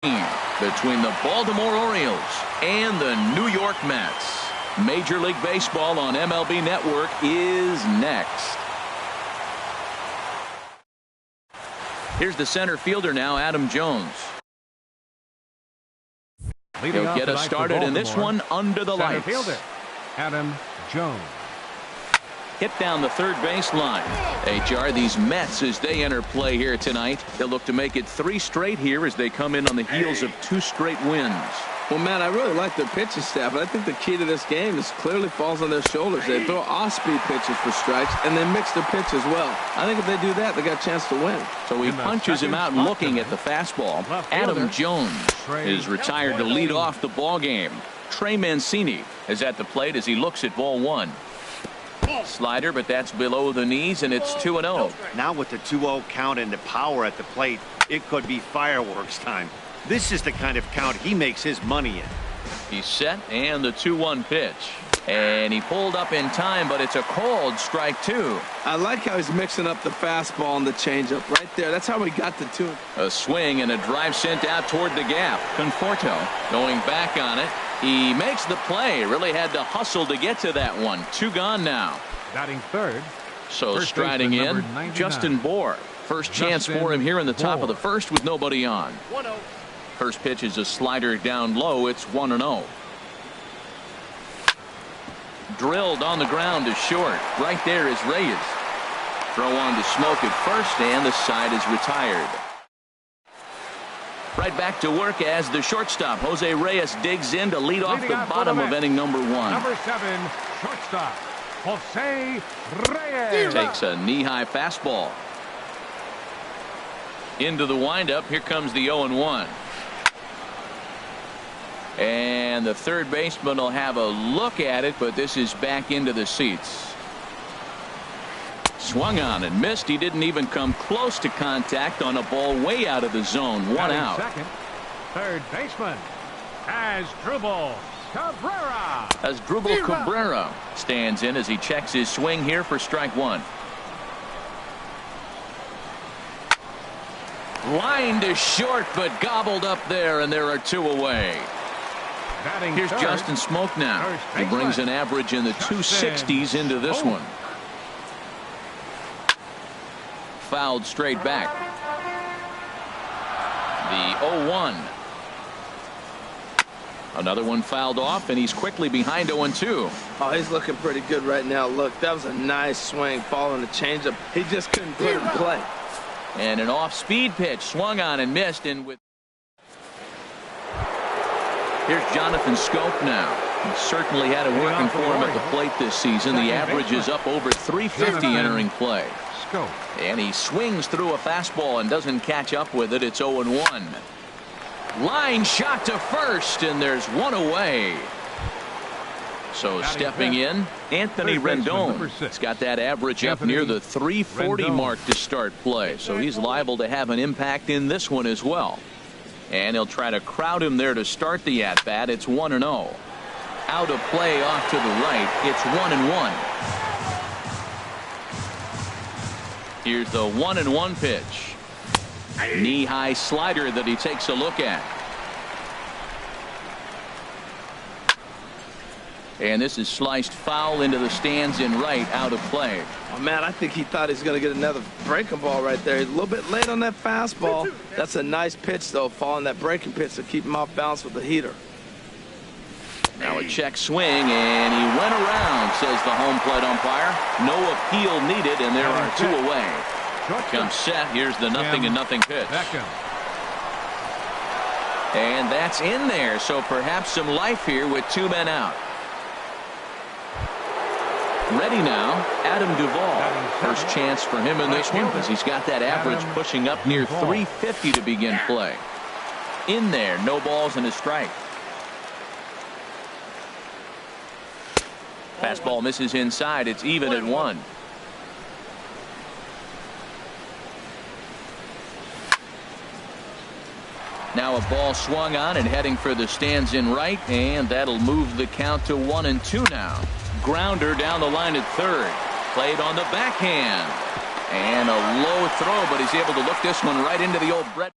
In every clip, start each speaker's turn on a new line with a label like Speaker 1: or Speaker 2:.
Speaker 1: between the Baltimore Orioles and the New York Mets. Major League Baseball on MLB Network is next. Here's the center fielder now, Adam Jones. He'll get us started in this one under the lights.
Speaker 2: Fielder, Adam Jones.
Speaker 1: Hit down the third baseline. HR, these Mets, as they enter play here tonight, they'll look to make it 3 straight here as they come in on the heels of 2 straight wins.
Speaker 3: Well, Matt, I really like their pitching staff, but I think the key to this game is clearly falls on their shoulders. They throw off-speed pitches for strikes, and they mix their pitch as well. I think if they do that, they got a chance to win.
Speaker 1: So he punches him out looking at the fastball. Adam Jones is retired to lead off the ball game. Trey Mancini is at the plate as he looks at ball 1. Slider, but that's below the knees, and it's 2-0.
Speaker 4: Now with the 2-0 count and the power at the plate, it could be fireworks time. This is the kind of count he makes his money in.
Speaker 1: He's set, and the 2-1 pitch. And he pulled up in time, but it's a called strike 2.
Speaker 3: I like how he's mixing up the fastball and the changeup right there. That's how he got the 2.
Speaker 1: A swing and a drive sent out toward the gap. Conforto going back on it. He makes the play. Really had to hustle to get to that one. 2 gone now.
Speaker 2: Batting third.
Speaker 1: So striding in, Justin Bour. First chance for him here in the top of the first with nobody on.
Speaker 4: 1-0.
Speaker 1: First pitch is a slider down low. It's 1-0. Drilled on the ground to short. Right there is Reyes. Throw on to Smoke at first, and the side is retired. Right back to work as the shortstop, Jose Reyes, digs in to lead off the bottom of inning number 1.
Speaker 2: Number 7, shortstop, Jose Reyes.
Speaker 1: Takes a knee-high fastball. Into the windup. Here comes the 0-1. And the third baseman will have a look at it, but this is back into the seats. Swung on and missed. He didn't even come close to contact on a ball way out of the zone. 1 out.
Speaker 2: Second, third baseman, Asdrubal Cabrera.
Speaker 1: Asdrubal Cabrera stands in as he checks his swing here for strike 1. Line to short, but gobbled up there, and there are 2 away. Here's
Speaker 2: third,
Speaker 1: Justin Smoke now. He brings an average in the 260s into this one. Fouled straight back. The 0-1. Another one fouled off, and he's quickly behind 0-2.
Speaker 3: Oh, he's looking pretty good right now. Look, that was a nice swing following the changeup. He just couldn't put it in play.
Speaker 1: And an off-speed pitch swung on and missed. And with here's Jonathan Scope now. He certainly had it working for him at the plate this season. The average is up over 350 entering play. And he swings through a fastball and doesn't catch up with it. It's 0-1. Line shot to first, and there's 1 away. So stepping in, Anthony Rendon. He's got that average up near the 340 mark to start play. So he's liable to have an impact in this one as well. And he'll try to crowd him there to start the at-bat. It's 1-0. Out of play off to the right. It's 1-1. Here's the 1-1 pitch. Knee-high slider that he takes a look at. And this is sliced foul into the stands in right, out of play.
Speaker 3: Oh, man, I think he thought he was going to get another breaking ball right there. He's a little bit late on that fastball. That's a nice pitch, though, following that breaking pitch to keep him off balance with the heater.
Speaker 1: Now a check swing, and he went around, says the home plate umpire. No appeal needed, and there are 2 away. Comes set. Here's the 0-0 pitch. And that's in there, so perhaps some life here with 2 men out. Ready now, Adam Duvall. First chance for him in this one because he's got that average pushing up near 350 to begin play. In there, no balls and a strike. Fastball misses inside. It's even at 1. Now a ball swung on and heading for the stands in right, and that'll move the count to 1-2 now. Grounder down the line at third. Played on the backhand. And a low throw, but he's able to look this one right into the old Brett.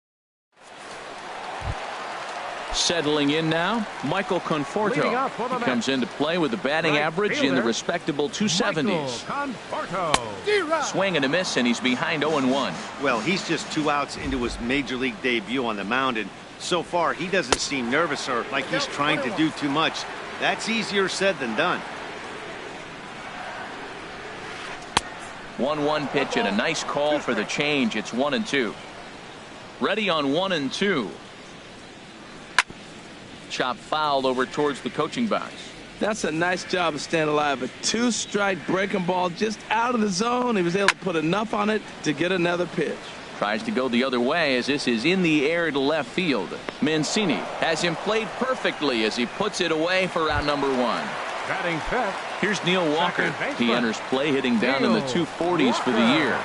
Speaker 1: Settling in now, Michael Conforto. He comes into play with a batting average in the respectable 270s. Swing and a miss, and he's behind 0-1.
Speaker 4: Well, he's just 2 outs into his major league debut on the mound, and so far he doesn't seem nervous or like he's trying to do too much. That's easier said than done.
Speaker 1: 1-1 pitch and a nice call for the change. It's 1-2. Ready on 1-2. Chop foul over towards the coaching box.
Speaker 3: That's a nice job of staying alive. A 2-strike breaking ball just out of the zone. He was able to put enough on it to get another pitch.
Speaker 1: Tries to go the other way as this is in the air to left field. Mancini has him played perfectly as he puts it away for out number 1.
Speaker 2: Batting fifth.
Speaker 1: Here's Neil Walker. He enters play hitting down in the 240s for the year.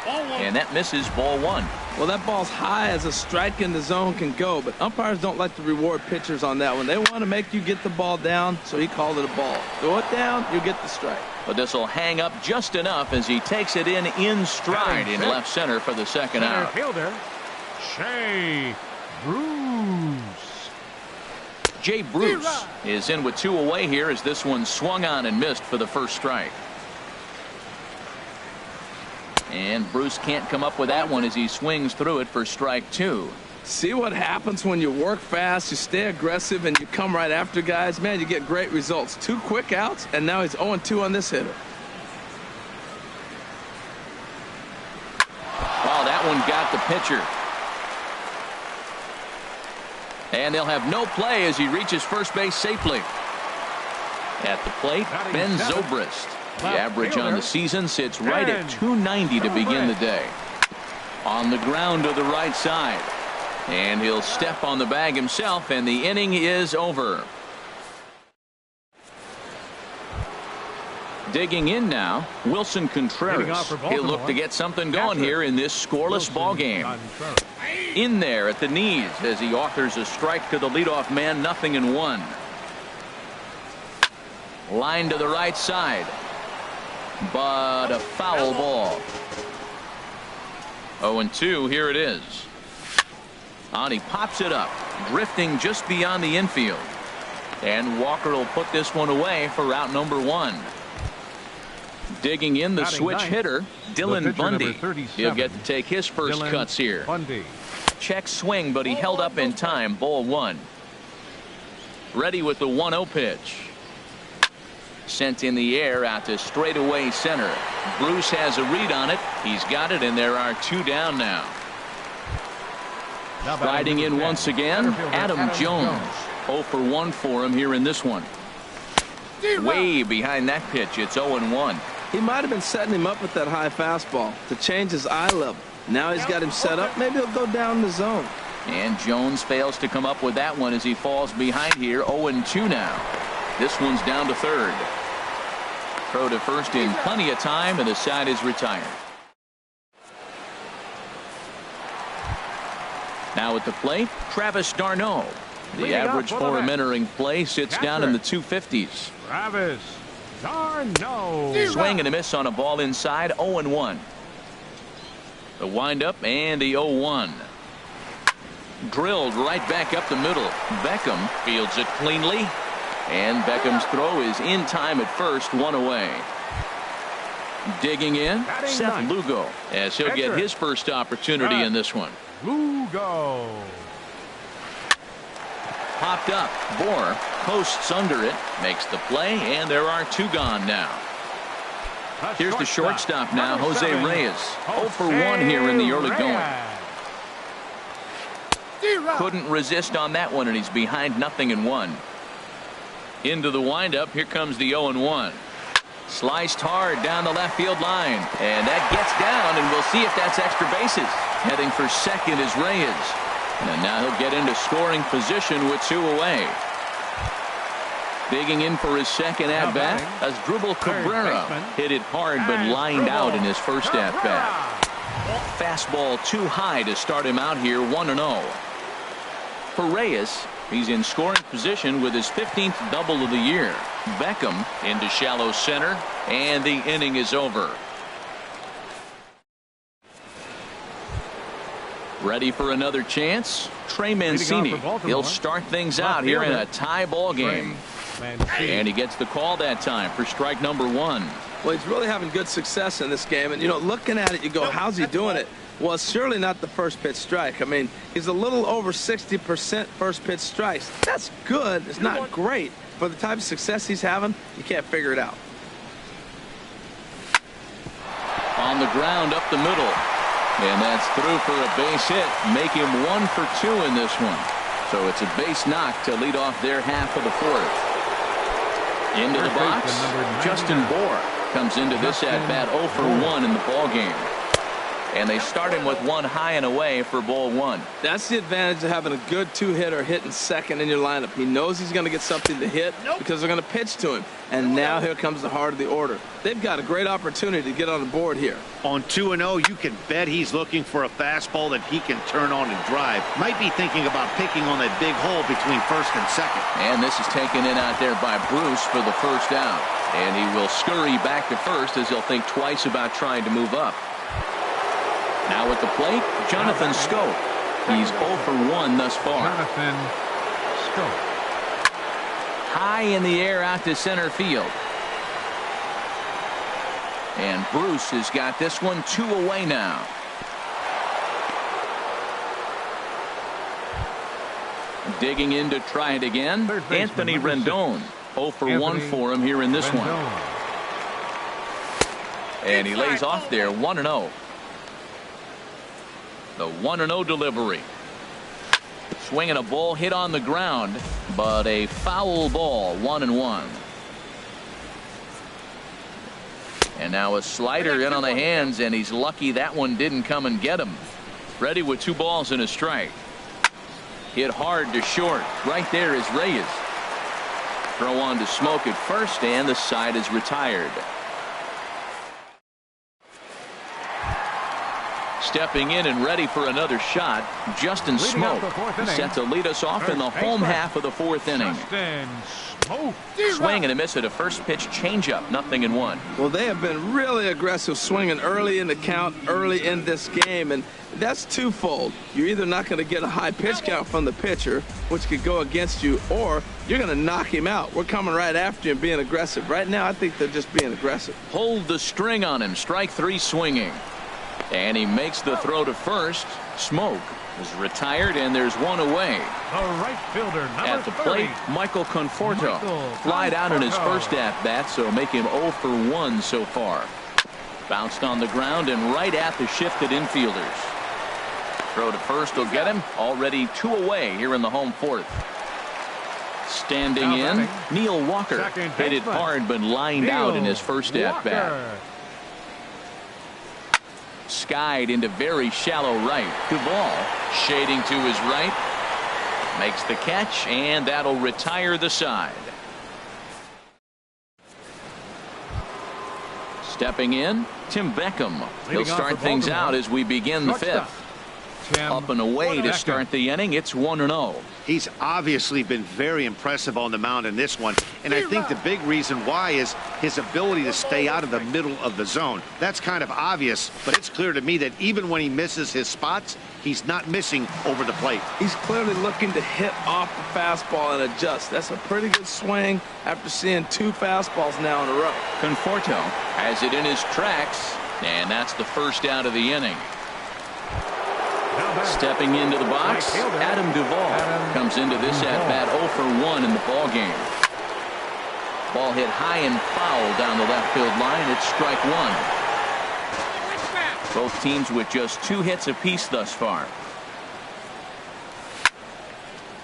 Speaker 1: And that misses, ball 1.
Speaker 3: Well, that ball's high as a strike in the zone can go, but umpires don't like to reward pitchers on that one. They want to make you get the ball down, so he called it a ball. Throw it down, you get the strike.
Speaker 1: But this will hang up just enough as he takes it in stride in left center for the second out.
Speaker 2: Fielder, Jay Bruce.
Speaker 1: Jay Bruce is in with 2 away here as this one swung on and missed for the first strike. And Bruce can't come up with that one as he swings through it for strike 2.
Speaker 3: See what happens when you work fast, you stay aggressive, and you come right after guys? Man, you get great results. 2 quick outs, and now he's 0-2 on this hitter.
Speaker 1: Wow, that one got the pitcher. And they'll have no play as he reaches first base safely. At the plate, Ben Zobrist. The average on the season sits right at 290 to begin the day. On the ground to the right side. And he'll step on the bag himself, and the inning is over. Digging in now, Wilson Contreras. He'll look to get something going here in this scoreless ball game. In there at the knees as he offers a strike to the leadoff man, 0-1. Line to the right side. But a foul ball. 0-2, here it is. And he pops it up, drifting just beyond the infield. And Walker will put this one away for out number 1. Digging in the switch hitter, Dylan Bundy. He'll get to take his first cuts here. Check swing, but he held up in time. Ball 1. Ready with the 1-0 pitch. Sent in the air out to straightaway center. Bruce has a read on it. He's got it, and there are 2 down now. Riding in once again, Adam Jones. 0-for-1 for him here in this one. Way behind that pitch. It's 0-1.
Speaker 3: He might have been setting him up with that high fastball to change his eye level. Now he's got him set up. Maybe he'll go down the zone.
Speaker 1: And Jones fails to come up with that one as he falls behind here. 0-2 now. This one's down to third. Throw to first in plenty of time, and the side is retired. Now at the plate, Travis d'Arnaud. The average for him entering play sits down in the 250s.
Speaker 2: Travis d'Arnaud.
Speaker 1: Swing and a miss on a ball inside. 0-1. The windup and the 0-1. Drilled right back up the middle. Beckham fields it cleanly. And Beckham's throw is in time at first, 1 away. Digging in, Seth Lugo, as he'll get his first opportunity in this one.
Speaker 2: Lugo.
Speaker 1: Popped up. Bohr posts under it, makes the play, and there are 2 gone now. Here's the shortstop now, Jose Reyes. 0-for-1 here in the early going. Couldn't resist on that one, and he's behind 0-1. Into the windup. Here comes the 0-1. Sliced hard down the left field line. And that gets down, and we'll see if that's extra bases. Heading for second is Reyes. And now he'll get into scoring position with 2 away. Digging in for his second at-bat as Asdrubal Cabrera hit it hard but lined out in his first at-bat. Fastball too high to start him out here, 1-0. For Reyes, he's in scoring position with his 15th double of the year. Beckham into shallow center, and the inning is over. Ready for another chance? Trey Mancini. He'll start things out here in a tie ball game. And he gets the call that time for strike number one.
Speaker 3: Well, he's really having good success in this game. And, you know, looking at it, you go, how's he doing it? Well, it's surely not the first pitch strike. I mean, he's a little over 60% first pitch strikes. That's good. It's not great. For the type of success he's having, you can't figure it out.
Speaker 1: On the ground up the middle. And that's through for a base hit. Make him 1 for 2 in this one. So it's a base knock to lead off their half of the fourth. Into the box, Justin Bour comes into this at-bat 0 for 1 in the ball game. And they start him with one high and away for ball one. That's the advantage of having a good two-hitter hitting second in your lineup. He knows he's going to get something to hit because they're going to pitch to him. And now here comes the heart of the order. They've got a great opportunity to get on the board here.
Speaker 4: On 2-0, you can bet he's looking for a fastball that he can turn on and drive. Might be thinking about picking on that big hole between first and second.
Speaker 1: And this is taken in out there by Bruce for the first out. And he will scurry back to first as he'll think twice about trying to move up. Now at the plate, Jonathan Schoop. He's 0 for 1 thus far.
Speaker 2: Jonathan Schoop.
Speaker 1: High in the air out to center field. And Bruce has got this one 2 away now. Digging in to try it again, Anthony Rendon. 0 for 1 for him here in this one. And he lays off there 1-0. The 1-0 delivery. Swinging a ball hit on the ground, but a foul ball, 1-1. And now a slider in on the hands, and he's lucky that one didn't come and get him. Ready with 2 balls and a strike. Hit hard to short. Right there is Reyes. Throw on to Smoke at first, and the side is retired. Stepping in and ready for another shot, Justin Smoke, set to lead us off in the home half of the fourth inning. Swing and a miss at a first pitch changeup, 0-1.
Speaker 3: Well, they have been really aggressive swinging early in the count, early in this game, and that's twofold. You're either not going to get a high pitch count from the pitcher, which could go against you, or you're going to knock him out. We're coming right after you and being aggressive. Right now, I think they're just being aggressive.
Speaker 1: Hold the string on him. Strike 3 swinging. And he makes the throw to first. Smoke is retired, and there's one away.
Speaker 2: The right fielder, number
Speaker 1: at the plate,
Speaker 2: 30.
Speaker 1: Michael Conforto. Flied out in his first at-bat, so make him 0 for 1 so far. Bounced on the ground and right at the shifted infielders. Throw to first will get him. Already 2 away here in the home fourth. Standing in, Neil Walker. Hit it hard but lined out in his first at-bat. Skied into very shallow right. Duvall shading to his right. Makes the catch, and that'll retire the side. Stepping in, Tim Beckham. He'll start things out as we begin the fifth. Up and away to start the inning. It's 1-0.
Speaker 4: He's obviously been very impressive on the mound in this one, and I think the big reason why is his ability to stay out of the middle of the zone. That's kind of obvious, but it's clear to me that even when he misses his spots, he's not missing over the plate.
Speaker 3: He's clearly looking to hit off the fastball and adjust. That's a pretty good swing after seeing 2 fastballs now in a row.
Speaker 1: Conforto has it in his tracks, and that's the first out of the inning. Stepping into the box, Adam Duvall comes into this at-bat 0 for 1 in the ball game. Ball hit high and foul down the left field line. It's strike 1. Both teams with just 2 hits apiece thus far.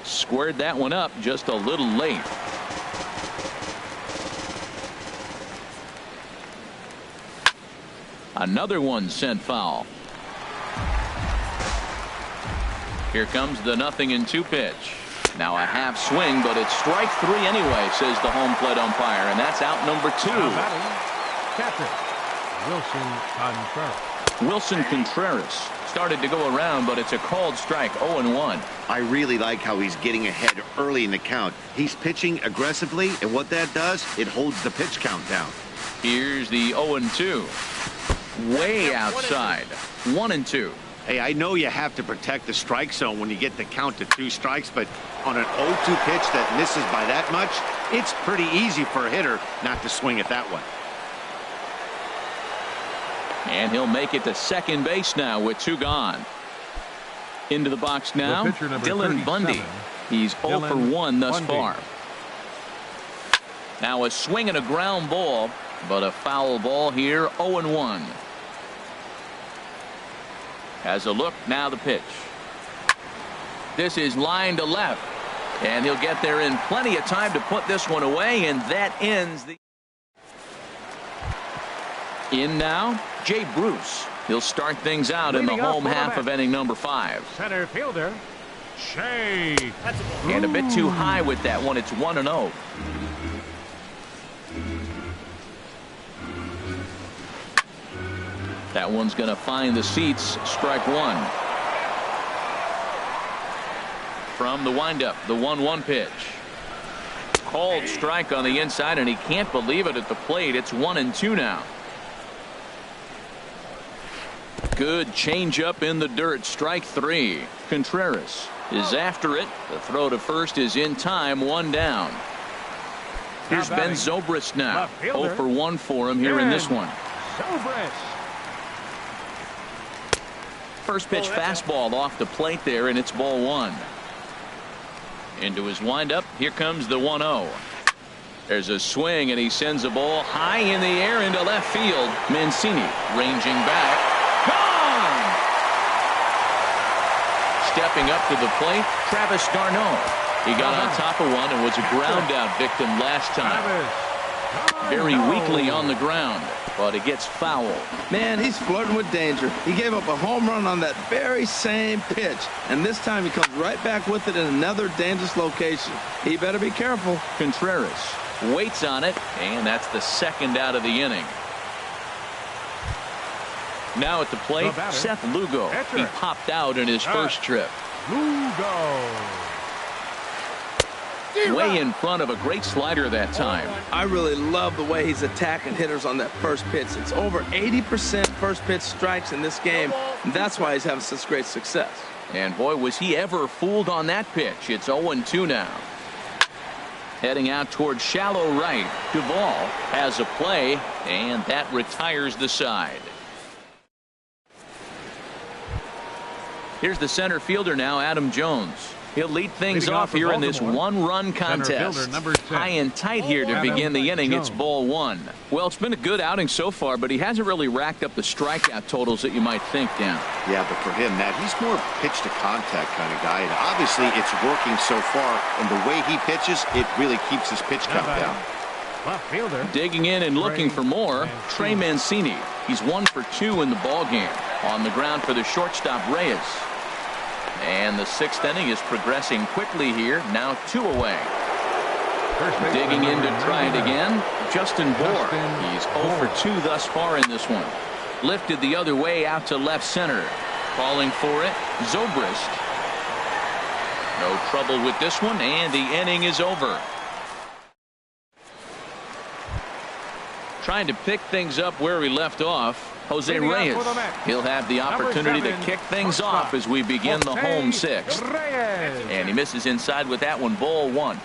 Speaker 1: Squared that one up just a little late. Another one sent foul. Here comes the 0-2 pitch. Now a half swing, but it's strike 3 anyway, says the home plate umpire, and that's out number 2.
Speaker 2: Catcher,
Speaker 1: Wilson Contreras started to go around, but it's a called strike, 0-1.
Speaker 4: I really like how he's getting ahead early in the count. He's pitching aggressively, and what that does, it holds the pitch count down.
Speaker 1: Here's the 0-2. Way outside. 1-2.
Speaker 4: Hey, I know you have to protect the strike zone when you get the count to 2 strikes, but on an 0-2 pitch that misses by that much, it's pretty easy for a hitter not to swing at that one.
Speaker 1: And he'll make it to second base now with 2 gone. Into the box now, Dylan Bundy. He's 0 for 1 thus far. Now a swing and a ground ball, but a foul ball here, 0-1. Has a look, now the pitch. This is line to left, and he'll get there in plenty of time to put this one away, and that ends the... In now, Jay Bruce. He'll start things out in the home half of inning number 5.
Speaker 2: Center fielder, Shea.
Speaker 1: And a bit too high with that one. It's 1-0. That one's going to find the seats. Strike 1. From the windup, the 1-1 pitch. Called strike on the inside, and he can't believe it at the plate. It's 1-2 now. Good changeup in the dirt. Strike 3. Contreras is after it. The throw to first is in time. 1 down. Here's Ben Zobrist now. 0 for 1 for him here in this one.
Speaker 2: Zobrist.
Speaker 1: First pitch fastball off the plate there, and it's ball 1. Into his windup. Here comes the 1-0. There's a swing, and he sends a ball high in the air into left field. Mancini ranging back. Gone! Stepping up to the plate, Travis d'Arnaud. He got on top of one and was a ground out victim last time. Very weakly on the ground, but it gets foul.
Speaker 3: Man, he's flirting with danger. He gave up a home run on that very same pitch, and this time he comes right back with it in another dangerous location. He better be careful.
Speaker 1: Contreras waits on it, and that's the second out of the inning. Now at the plate, Seth Lugo. He popped out in his first trip.
Speaker 2: Lugo.
Speaker 1: Way in front of a great slider that time.
Speaker 3: I really love the way he's attacking hitters on that first pitch. It's over 80% first pitch strikes in this game. That's why he's having such great success.
Speaker 1: And boy, was he ever fooled on that pitch. It's 0-2 now. Heading out towards shallow right. Duvall has a play, and that retires the side. Here's the center fielder now, Adam Jones. He'll lead things off here in this 1-run contest. High and tight here to begin the inning. It's ball 1. Well, it's been a good outing so far, but he hasn't really racked up the strikeout totals that you might think, Dan.
Speaker 4: Yeah, but for him, Matt, he's more pitch to contact kind of guy, and obviously it's working so far, and the way he pitches, it really keeps his pitch count down.
Speaker 2: Left fielder.
Speaker 1: Digging in and looking for more, Trey Mancini. He's 1 for 2 in the ballgame. On the ground for the shortstop, Reyes. And the 6th inning is progressing quickly here. Now 2 away. Digging in to try it again, Justin Bour. He's 0 for 2 thus far in this one. Lifted the other way out to left center. Calling for it, Zobrist. No trouble with this one, and the inning is over. Trying to pick things up where he left off, Jose Reyes. He'll have the opportunity to kick things off as we begin the home 6th. And he misses inside with that one. Ball 1.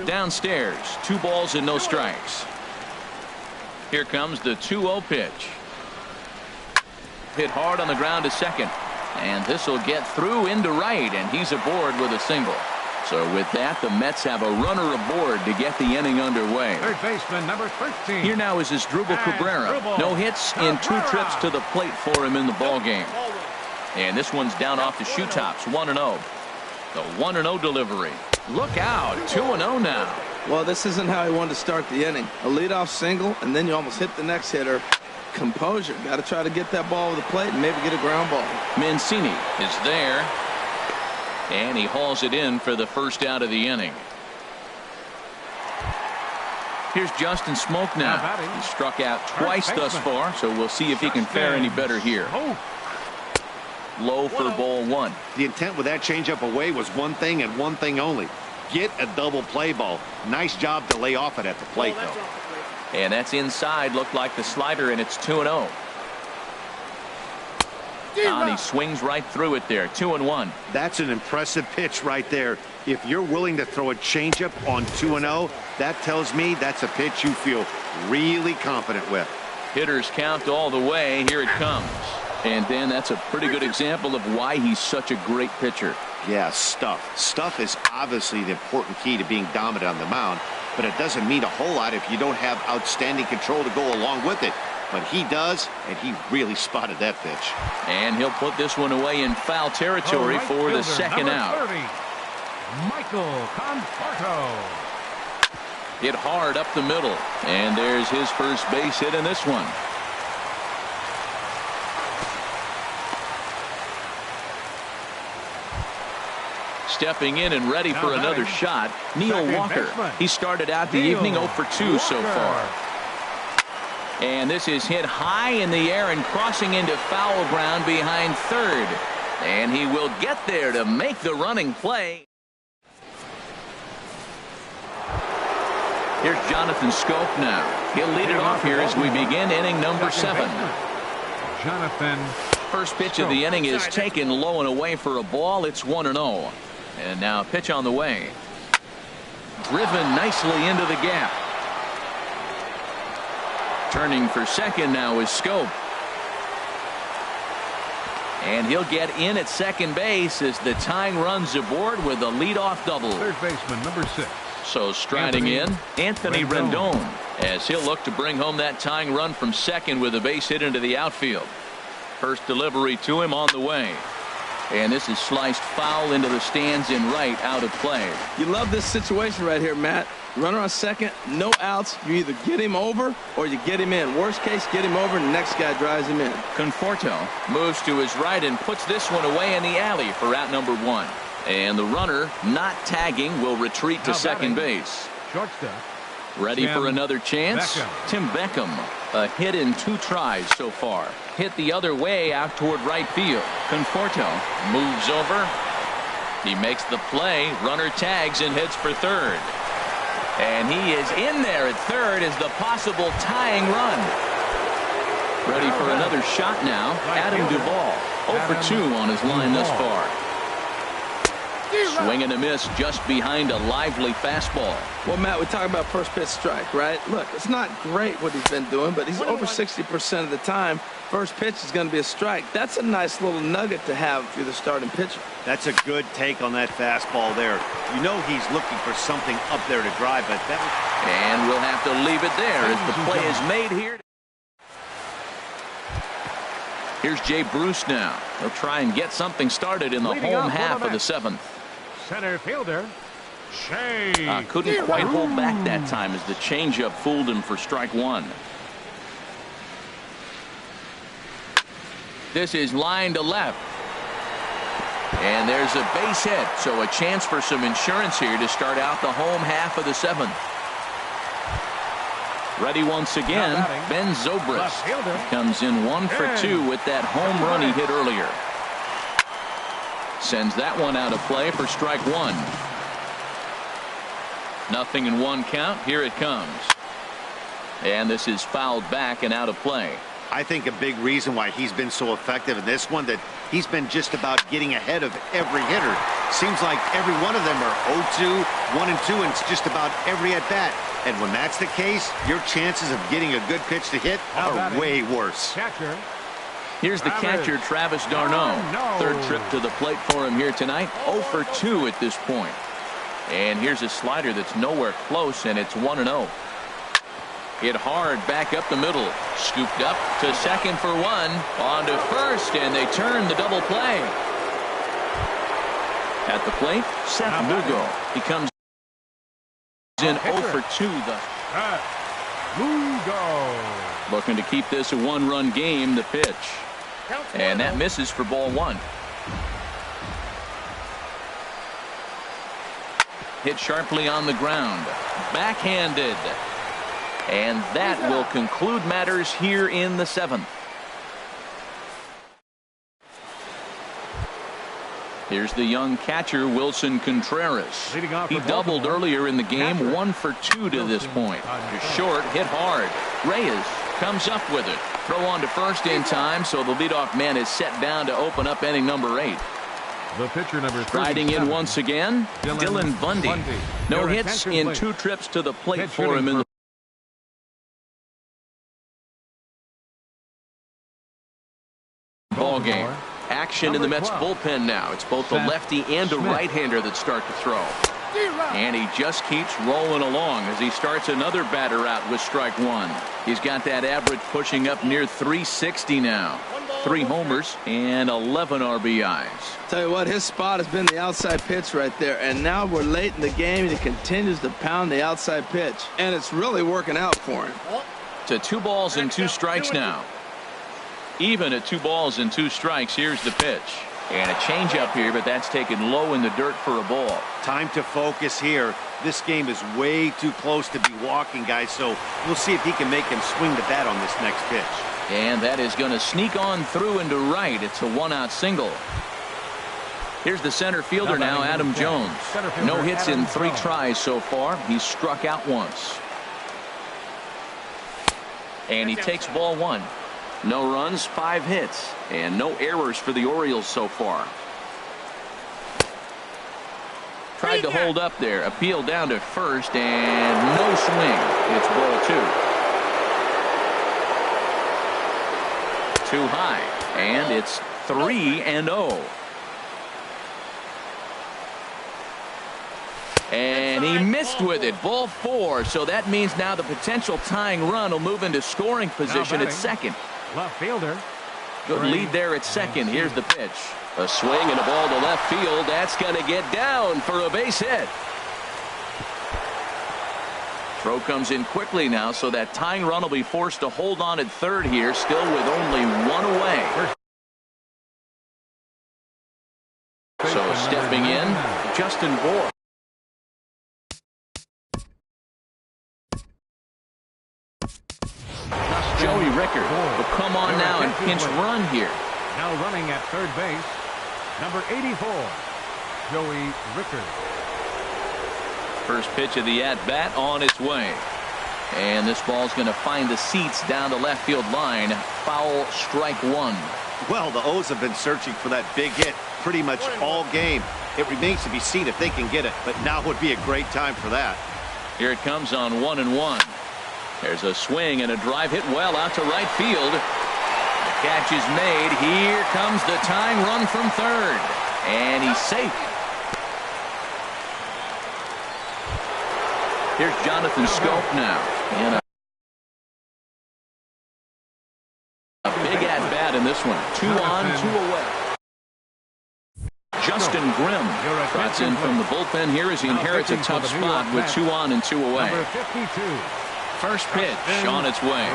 Speaker 1: Downstairs, 2 balls and no strikes. Here comes the 2-0 pitch. Hit hard on the ground to second. And this will get through into right, and he's aboard with a single. So with that, the Mets have a runner aboard to get the inning underway.
Speaker 2: Third baseman, number 13.
Speaker 1: Here now is Asdrubal Cabrera. No hits in 2 trips to the plate for him in the ballgame. And this one's down off the shoe tops, 1-0. The 1-0 delivery. Look out, 2-0 now.
Speaker 3: Well, this isn't how he wanted to start the inning. A leadoff single, and then you almost hit the next hitter. Composure. Got to try to get that ball over the plate and maybe get a ground ball.
Speaker 1: Mancini is there. And he hauls it in for the first out of the inning. Here's Justin Smoke now. He struck out twice thus far, so we'll see if he can fare any better here. Low for ball 1.
Speaker 4: The intent with that changeup away was one thing and one thing only. Get a double play ball. Nice job to lay off it at the plate, though.
Speaker 1: And that's inside. Looked like the slider, and it's 2-0. And he swings right through it there. 2-1.
Speaker 4: That's an impressive pitch right there. If you're willing to throw a changeup on 2-0, that tells me that's a pitch you feel really confident with.
Speaker 1: Hitters count all the way. Here it comes. And then that's a pretty good example of why he's such a great pitcher.
Speaker 4: Yeah, stuff. Stuff is obviously the important key to being dominant on the mound, but it doesn't mean a whole lot if you don't have outstanding control to go along with it. But he does, and he really spotted that pitch.
Speaker 1: And he'll put this one away in foul territory for the second out.
Speaker 2: 30, Michael Conforto.
Speaker 1: Hit hard up the middle, and there's his first base hit in this one. Stepping in and ready for another shot, Neil Walker. He started out the evening 0 for 2 so far. And this is hit high in the air and crossing into foul ground behind third. And he will get there to make the running play. Here's Jonathan Schoop now. He'll lead it off here as we begin inning number 7.
Speaker 2: Jonathan.
Speaker 1: First pitch of the inning is taken low and away for a ball. It's 1-0. And now a pitch on the way. Driven nicely into the gap. Turning for second now is Schoop. And he'll get in at second base as the tying run's aboard with a leadoff double.
Speaker 2: Third baseman, number 6.
Speaker 1: So striding in, Anthony Rendon, as he'll look to bring home that tying run from second with a base hit into the outfield. First delivery to him on the way. And this is sliced foul into the stands in right, out of play.
Speaker 3: You love this situation right here, Matt. Runner on second, no outs. You either get him over or you get him in. Worst case, get him over and the next guy drives him in.
Speaker 1: Conforto moves to his right and puts this one away in the alley for out number 1. And the runner, not tagging, will retreat to second base.
Speaker 2: Shortstop.
Speaker 1: Ready for another chance? Tim Beckham. A hit in 2 tries so far. Hit the other way out toward right field. Conforto moves over. He makes the play. Runner tags and heads for third. And he is in there at third as the possible tying run. Ready for another shot now. Adam Duvall. 0 for 2 on his line thus far. Swing and a miss just behind a lively fastball.
Speaker 3: Well, Matt, we talk about first pitch strike, right? Look, it's not great what he's been doing, but he's over 60% of the time. First pitch is going to be a strike. That's a nice little nugget to have if you're the starting pitcher.
Speaker 4: That's a good take on that fastball there. You know he's looking for something up there to drive, but that.
Speaker 1: And we'll have to leave it there as the play is made here. Here's Jay Bruce now. He'll try and get something started in the home half of the 7th.
Speaker 2: Center fielder, Shea.
Speaker 1: Couldn't quite hold back that time as the changeup fooled him for strike 1. This is line to left. And there's a base hit, so a chance for some insurance here to start out the home half of the 7th. Ready once again, Ben Zobrist comes in 1 for 2 with that home run he hit earlier. Sends that one out of play for strike 1. 0-1 count. Here it comes. And this is fouled back and out of play.
Speaker 4: I think a big reason why he's been so effective in this one, that he's been just about getting ahead of every hitter. Seems like every one of them are 0-2, 1-2, and it's just about every at bat. And when that's the case, your chances of getting a good pitch to hit are way worse.
Speaker 2: Catcher.
Speaker 1: Here's the catcher, Travis d'Arnaud. Third trip to the plate for him here tonight. 0 for 2 at this point. And here's a slider that's nowhere close, and it's 1-0. Hit hard back up the middle. Scooped up to second for 1. On to first, and they turn the double play. At the plate, Seth Lugo. He comes in 0 for 2 thus.
Speaker 2: Lugo.
Speaker 1: Looking to keep this a 1-run game. The pitch. And that misses for ball 1. Hit sharply on the ground. Backhanded. And that will conclude matters here in the 7th. Here's the young catcher, Wilson Contreras.
Speaker 2: Leading off
Speaker 1: He
Speaker 2: for
Speaker 1: doubled
Speaker 2: Baltimore.
Speaker 1: earlier in the game,
Speaker 2: Catcher,
Speaker 1: 1 for 2 to this point. Short, hit hard. Reyes comes up with it. Throw on to first in time, so the leadoff man is set down to open up inning number 8.
Speaker 2: The pitcher, number 37.
Speaker 1: Riding in once again, Dylan Bundy. No
Speaker 2: Your
Speaker 1: hits
Speaker 2: attention,
Speaker 1: in
Speaker 2: please.
Speaker 1: 2 trips to the plate
Speaker 2: Pitch
Speaker 1: for him
Speaker 2: hitting
Speaker 1: in the ball game. Action in the Mets bullpen now. It's both a lefty and a right-hander that start to throw. And he just keeps rolling along as he starts another batter out with strike 1. He's got that average pushing up near 360 now. 3 homers and 11 RBIs.
Speaker 3: Tell you what, his spot has been the outside pitch right there, and now we're late in the game and he continues to pound the outside pitch, and it's really working out for him.
Speaker 1: To 2 balls and 2 strikes now. Even at 2 balls and 2 strikes. Here's the pitch. And a changeup here, but that's taken low in the dirt for a ball.
Speaker 4: Time to focus here. This game is way too close to be walking, guys, so we'll see if he can make him swing the bat on this next pitch.
Speaker 1: And that is going to sneak on through into right. It's a 1-out single. Here's the center fielder now, Adam Jones. No hits in 3 tries so far. He's struck out once. And he takes ball 1. No runs, 5 hits, and no errors for the Orioles so far. Tried to hold up there, appeal down to first, and no swing. It's ball 2. Too high, and it's 3-0. And he missed with it. Ball 4. So that means now the potential tying run will move into scoring position at second.
Speaker 2: Left fielder.
Speaker 1: Good lead there at second. Here's the pitch. A swing and a ball to left field. That's going to get down for a base hit. Throw comes in quickly now, so that tying run will be forced to hold on at third here, still with only 1 away. So stepping in, Justin Bohr. Joey Rickard will come on now and pinch run here.
Speaker 2: Now running at third base, number 84, Joey Rickard.
Speaker 1: First pitch of the at-bat on its way. And this ball's going to find the seats down the left field line. Foul, strike 1.
Speaker 4: Well, the O's have been searching for that big hit pretty much all game. It remains to be seen if they can get it, but now would be a great time for that.
Speaker 1: Here it comes on 1-1. There's a swing and a drive hit well out to right field. The catch is made. Here comes the tying run from third. And he's safe. Here's Jonathan Scope now. And a big at-bat in this one. 2 on, 2 away. Justin Grimm trots in from the bullpen here as he inherits a tough spot with 2 on and 2 away.
Speaker 2: Number 52.
Speaker 1: First pitch on its way.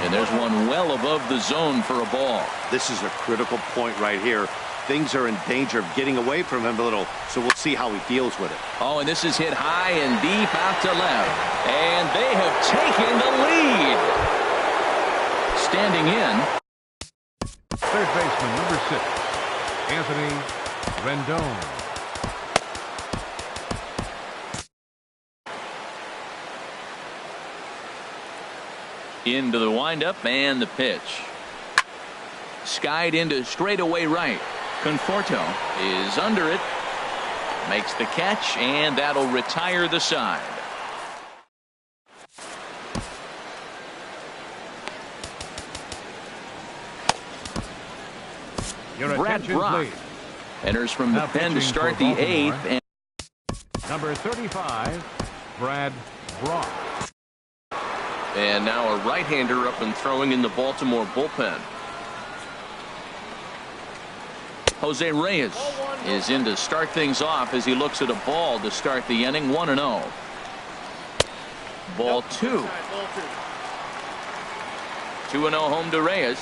Speaker 1: And there's one well above the zone for a ball.
Speaker 4: This is a critical point right here. Things are in danger of getting away from him a little, so we'll see how he deals with it.
Speaker 1: Oh, and this is hit high and deep out to left. And they have taken the lead. Standing in.
Speaker 2: Third baseman, number 6, Anthony Rendon.
Speaker 1: Into the windup and the pitch. Skied into straightaway right. Conforto is under it. Makes the catch, and that'll retire the side. Brad Brock enters from the pen to start the 8th. And
Speaker 2: number 35, Brad Brock.
Speaker 1: And now a right-hander up and throwing in the Baltimore bullpen. Jose Reyes is in to start things off as he looks at a ball to start the inning. 1-0. Ball 2. 2-0 home to Reyes.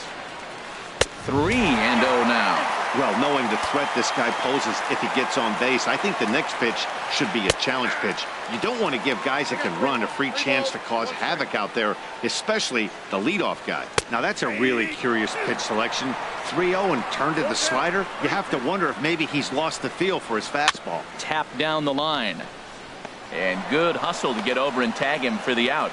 Speaker 1: 3-0 now.
Speaker 4: Well, knowing the threat this guy poses if he gets on base, I think the next pitch should be a challenge pitch. You don't want to give guys that can run a free chance to cause havoc out there, especially the leadoff guy. Now, that's a really curious pitch selection. 3-0 and turned to the slider. You have to wonder if maybe he's lost the feel for his fastball.
Speaker 1: Tap down the line. And good hustle to get over and tag him for the out.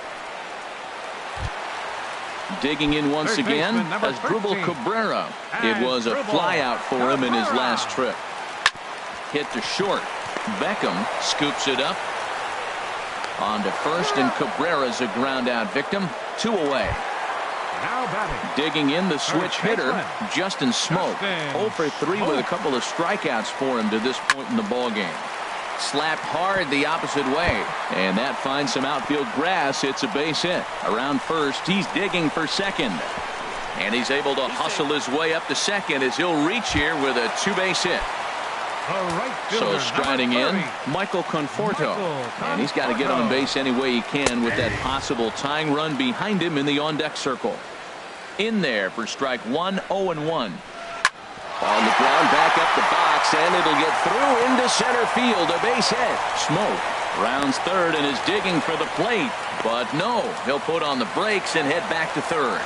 Speaker 1: Digging in once again, Asdrubal Cabrera. It was a flyout for him in his last trip. Hit to short. Beckham scoops it up. On to first, and Cabrera's a ground out victim. 2 away. Digging in, the switch hitter, Justin Smoke. 0 for 3 with a couple of strikeouts for him to this point in the ballgame. Slapped hard the opposite way, and that finds some outfield grass. It's a base hit. Around first, he's digging for second, and he's able to hustle his way up to second as he'll reach here with a 2-base hit. So striding in, Michael Conforto, and he's got to get on base any way he can with that possible tying run behind him in the on-deck circle. In there for strike 1, 0-1. On the ground, back up the box, and it'll get through into center field. A base hit. Smoke rounds third and is digging for the plate, but no, he'll put on the brakes and head back to third.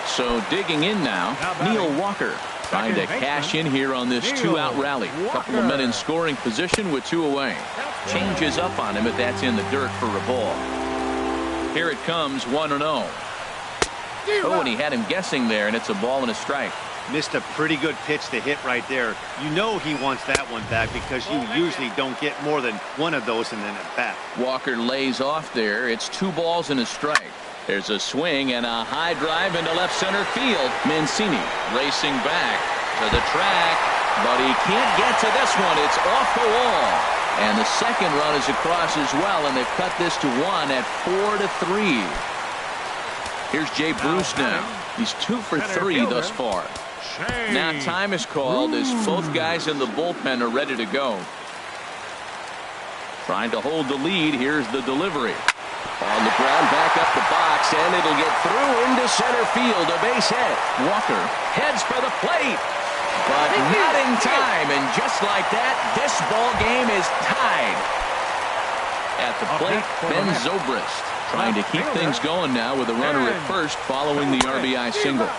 Speaker 1: So digging in now, Neil Walker, trying to cash in here on this 2-out rally. A couple of men in scoring position with 2 away. Changes up on him, but that's in the dirt for a ball. Here it comes, 1-0. Oh, and he had him guessing there, and it's a ball and a strike.
Speaker 4: Missed a pretty good pitch to hit right there. You know he wants that one back because you usually don't get more than one of those in an at-bat.
Speaker 1: Walker lays off there. It's 2 balls and a strike. There's a swing and a high drive into left center field. Mancini racing back to the track, but he can't get to this one. It's off the wall. And the second run is across as well, and they've cut this to 1 at 4-3. Here's Jay Bruce now. He's 2 for 3 thus far. Now time is called as both guys in the bullpen are ready to go. Trying to hold the lead. Here's the delivery. On the ground, back up the box, and it'll get through into center field. A base hit. Walker heads for the plate, but not in time. And just like that, this ball game is tied. At the plate, Ben Zobrist trying to keep things going now with a runner at first following the RBI single.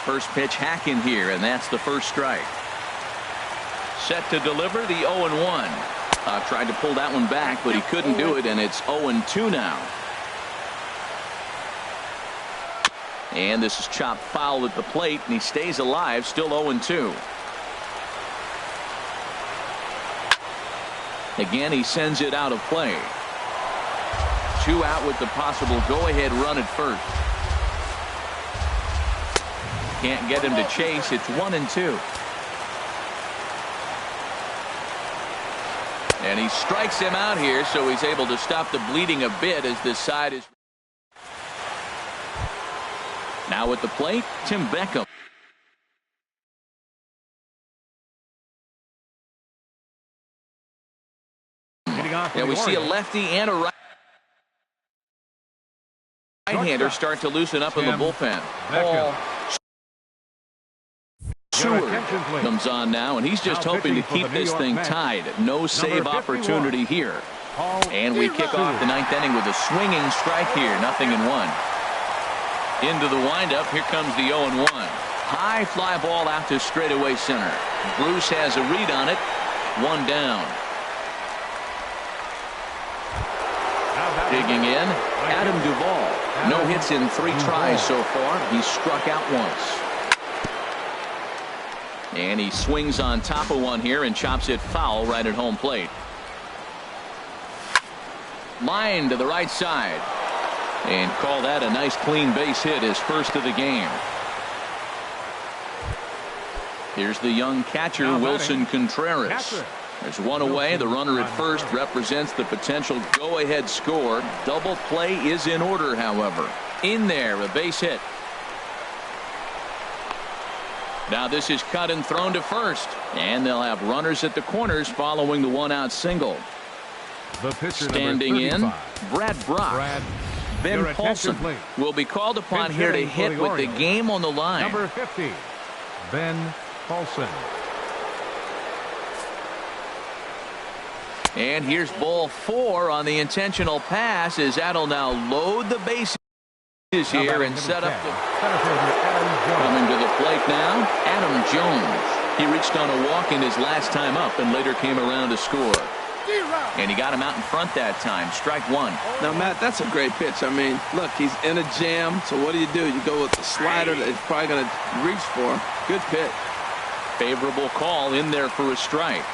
Speaker 1: First pitch hack in here, and that's the first strike. Set to deliver the 0-1. Tried to pull that one back, but he couldn't do it, and it's 0-2 now. And this is chopped foul at the plate, and he stays alive, still 0-2. Again, he sends it out of play. 2 out with the possible go-ahead run at first. Can't get him to chase. It's 1-2. And he strikes him out here, so he's able to stop the bleeding a bit as this side is. Now at the plate, Tim Beckham. And we see a lefty and a right-hander start to loosen up in the bullpen. Paul Seward comes on now, and he's just hoping to keep this thing tied. No save opportunity here. And we kick off the 9th inning with a swinging strike here. 0-1. Into the windup. Here comes the 0-1. High fly ball out to straightaway center. Bruce has a read on it. 1 down. Digging in, Adam Duvall. No hits in 3 tries so far. He's struck out once. And he swings on top of one here and chops it foul right at home plate. Line to the right side. And call that a nice clean base hit, his first of the game. Here's the young catcher, Wilson Contreras. There's 1 away. The runner at first represents the potential go-ahead score. Double play is in order, however. In there, a base hit. Now this is cut and thrown to first, and they'll have runners at the corners following the 1-out single. Standing in, Brad Brock. Ben Paulson will be called upon here to hit with the game on the line.
Speaker 2: Number 50, Ben Paulson.
Speaker 1: And here's ball 4 on the intentional pass as that'll now load the bases here and set up the... Coming to the plate now, Adam Jones. He reached on a walk in his last time up and later came around to score. And he got him out in front that time. Strike 1.
Speaker 3: Now, Matt, that's a great pitch. I mean, look, he's in a jam. So what do? You go with the slider that he's probably going to reach for. Good pitch.
Speaker 1: Favorable call in there for a strike.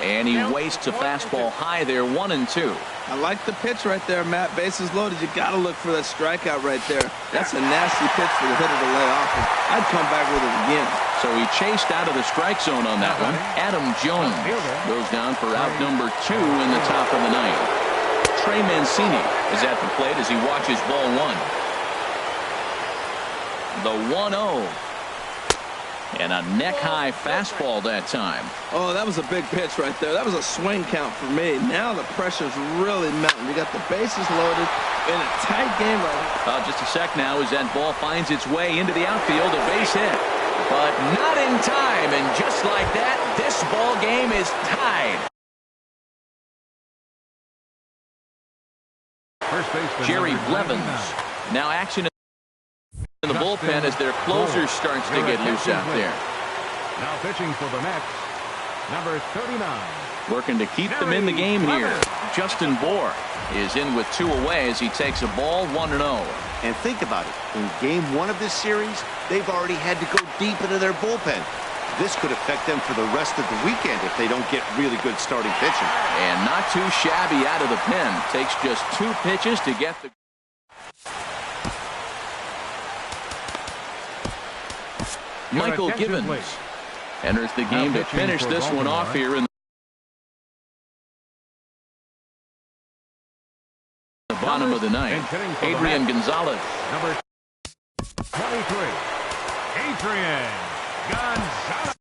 Speaker 1: And he wastes a fastball high there, 1-2.
Speaker 3: I like the pitch right there, Matt. Bases loaded. You got to look for that strikeout right there. That's a nasty pitch for the hitter to lay off. I'd come back with it again.
Speaker 1: So he chased out of the strike zone on that one. Adam Jones goes down for out number 2 in the top of the ninth. Trey Mancini is at the plate as he watches ball 1. The 1-0. And a neck-high fastball that time.
Speaker 3: Oh, that was a big pitch right there. That was a swing count for me. Now the pressure's really mounting. You got the bases loaded in a tight game right now.
Speaker 1: Just a sec now as that ball finds its way into the outfield. A base hit. But not in time. And just like that, this ball game is tied.
Speaker 2: First baseman
Speaker 1: Jerry Blevins. Now action in the bullpen as their closer starts to get loose out there.
Speaker 2: Now pitching for the Mets, number 39.
Speaker 1: Working to keep them in the game here. Justin Bour is in with 2 away as he takes a ball, 1-0.
Speaker 4: And think about it. In game 1 of this series, they've already had to go deep into their bullpen. This could affect them for the rest of the weekend if they don't get really good starting pitching.
Speaker 1: And not too shabby out of the pen. Takes just 2 pitches to get the... Michael Gibbons enters the game to finish this one off here in the bottom of the ninth. Adrian Gonzalez.
Speaker 2: Number 23. Adrian Gonzalez.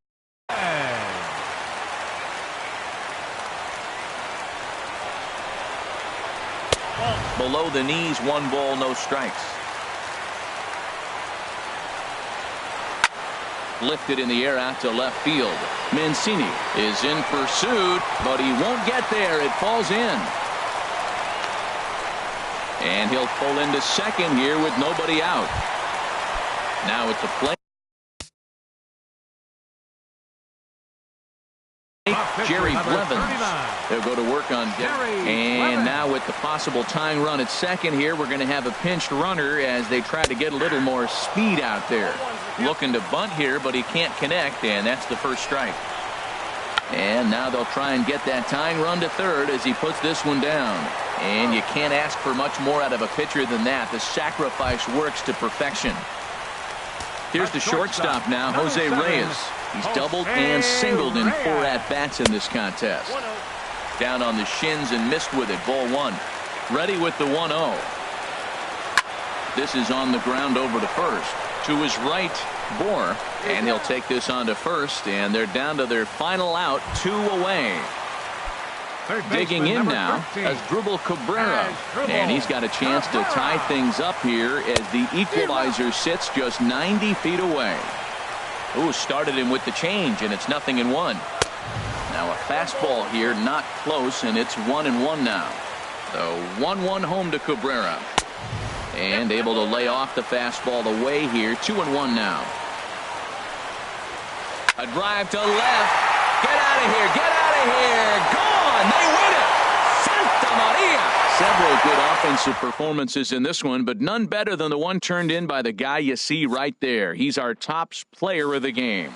Speaker 1: Below the knees, 1 ball, no strikes. Lifted in the air out to left field. Mancini is in pursuit, but he won't get there. It falls in. And he'll pull into second here with nobody out. Now at the plate, Jerry Blevins. They'll go to work on and now with the possible tying run at second here, we're going to have a pinched runner as they try to get a little more speed out there. Looking to bunt here, but he can't connect, and that's the first strike. And now they'll try and get that tying run to third as he puts this one down. And you can't ask for much more out of a pitcher than that. The sacrifice works to perfection. Here's the shortstop now, Jose Reyes. He's doubled and singled in 4 at-bats in this contest. Down on the shins and missed with it. Ball 1. Ready with the 1-0. This is on the ground over to first. To his right, Bour, and he'll take this on to first, and they're down to their final out, 2 away. Digging in now as Drupal Cabrera, and he's got a chance to tie things up here as the equalizer sits just 90 feet away. Ooh, started him with the change, and it's 0-1. Now a fastball here, not close, and it's 1-1 now. So 1-1 home to Cabrera. And able to lay off the fastball away here. 2-1 now. A drive to left. Get out of here. Get out of here. Gone. They win it. Santa Maria. Several good offensive performances in this one, but none better than the one turned in by the guy you see right there. He's our top player of the game.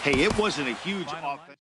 Speaker 4: Hey, it wasn't a huge offense.